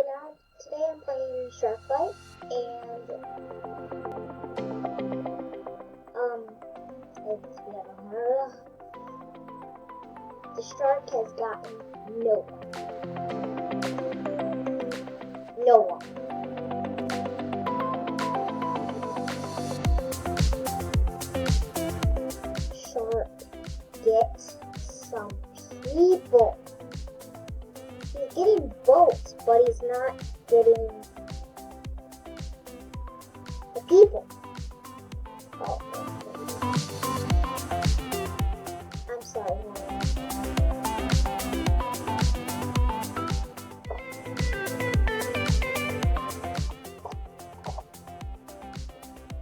now today I'm playing Shark Fight, and the shark has gotten no one. No one. Shark, get some people. He's getting votes, but he's not getting the people. Oh, I'm sorry.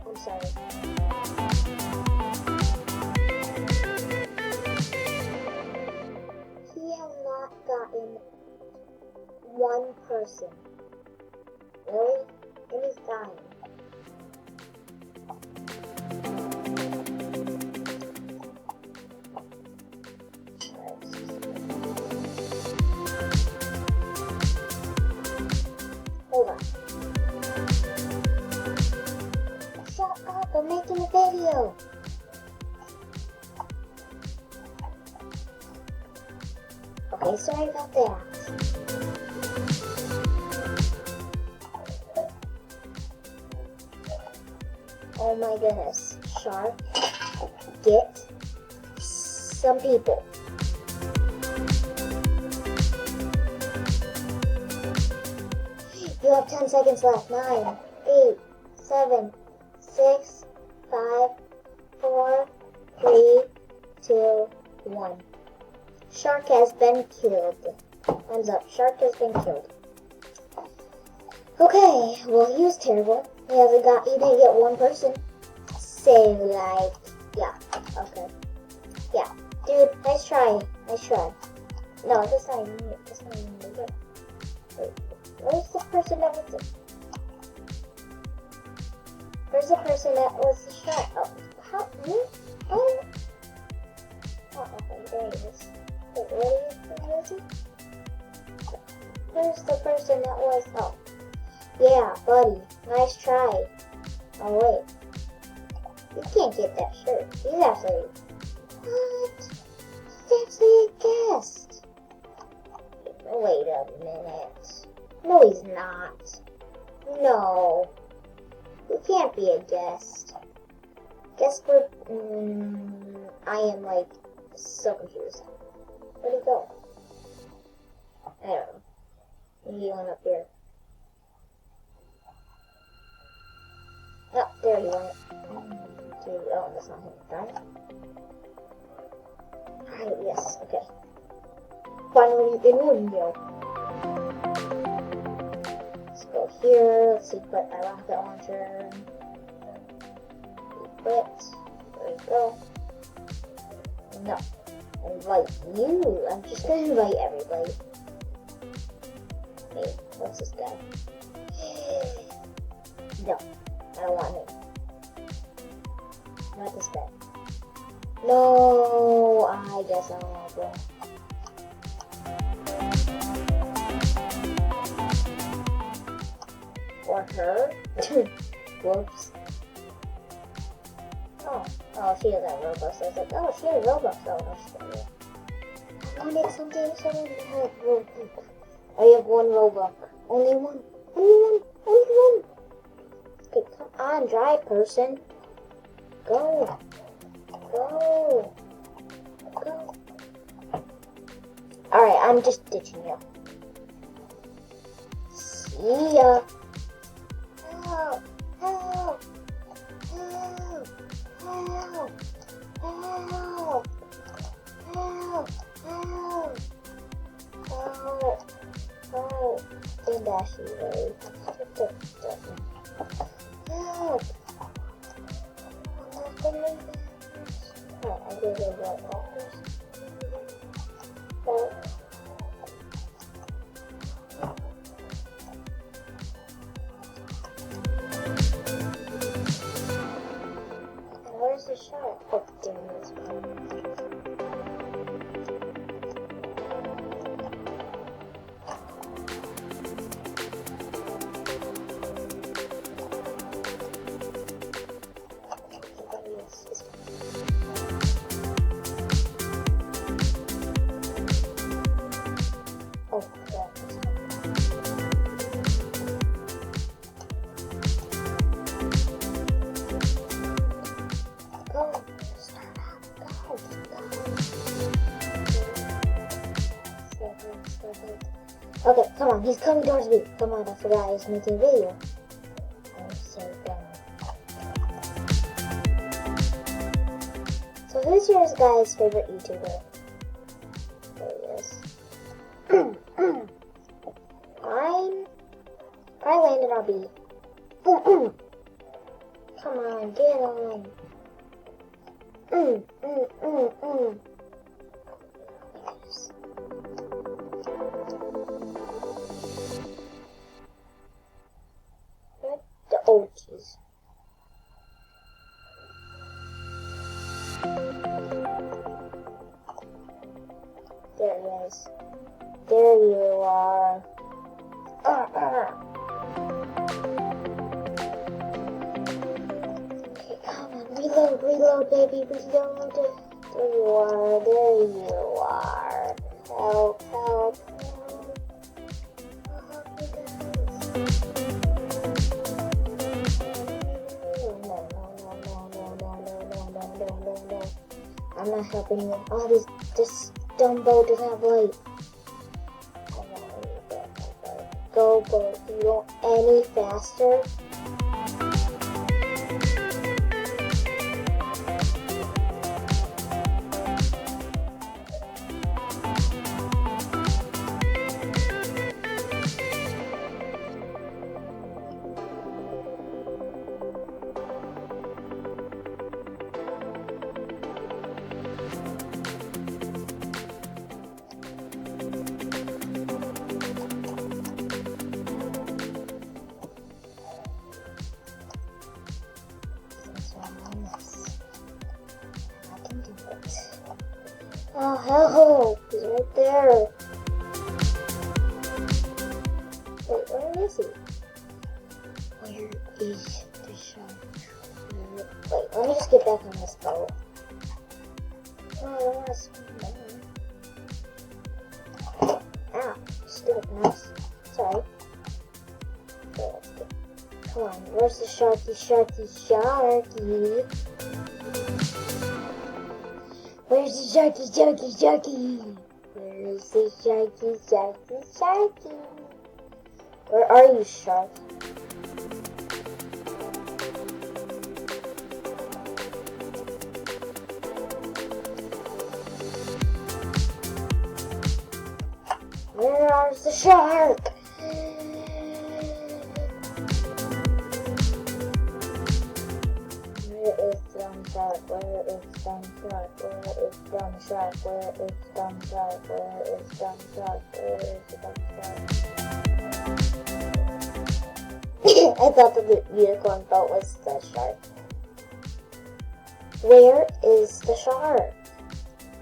I'm sorry. He has not gotten one person. Really? And he's dying. Hold on. Shut up, I'm making a video. Okay, sorry about that. Oh my goodness. Shark, get some people. You have 10 seconds left. 9, 8, 7, 6, 5, 4, 3, 2, 1. Shark has been killed. Thumbs up. Shark has been killed. Okay, well, he was terrible. He didn't get one person. Say, like, yeah, okay. Yeah, dude, nice try. Nice try. No, that's not even me. Wait, where's the person that was the... Where's the person that was the shot? Oh, how? Oh, okay, there he is. Wait, where is he? Where's the person that was... Oh. Yeah, buddy. Nice try. Oh, wait. You can't get that shirt. He's actually... What? He's actually a guest. Wait a minute. No, he's not. No. You can't be a guest. Guess what? I am, like, so confused. Where'd he go? I don't know. Maybe he went up here. Oh, there he went. Oh, that's not him. Darn it. Alright, yes, okay. Finally in window. Let's go here. Let's equip my rocket launcher. Equip. There we go. No. Invite you. I'm just gonna invite everybody. Hey, what's this guy? No. I don't want him. Not this guy. No, I guess I don't want him. Or her. Whoops. Oh, she has that Robux. I was like, oh, she has Robux. Oh, no, she doesn't. I wanted someone had Robux. I have one Robux. Only one. Only one. Okay, come on, drive person. Go. Alright, I'm just ditching you. See ya. Help. And Ashley, right? Help! I'm not gonna make this. Oh, I did it right offers. Oh. And where's the shark? Oh, damn it. Go. Start up. Go. Okay, come on. He's coming towards me. Come on, I forgot I was making a video. I'm so dumb. So who's your guys' favorite YouTuber? There he is. Mine? If I landed, I'll be. Come on, get on. Oh, jeez. There he is. There you are. Okay, come on. Reload, baby. Reload. There you are. There you are. Help, help. No. I'm not helping you. Oh, this dumb boat doesn't have light. Go, boat. You go any faster? Oh, help! He's right there. Wait, where is he? Where is the shark? Wait, let me just get back on this boat. Oh, I don't want to swim there. Ow, stupid mouse. Sorry. Okay, let's get. Come on, where's the sharky? Where's the sharky? Where is the sharky? Where are you, shark? Where's the shark? Where is dumb shark? Where is dumb shark? Where is dumb shark? Where is dumb shark? Where is dumb shark? Where is the dumb shark? I thought the unicorn boat was the shark. Where is the shark?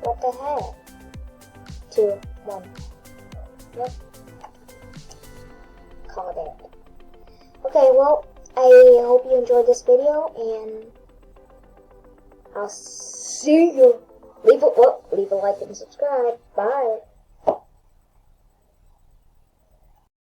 What the heck? 2, 1. Yep. Call it. Okay, well, I hope you enjoyed this video, and I'll see you. Leave a like and subscribe. Bye.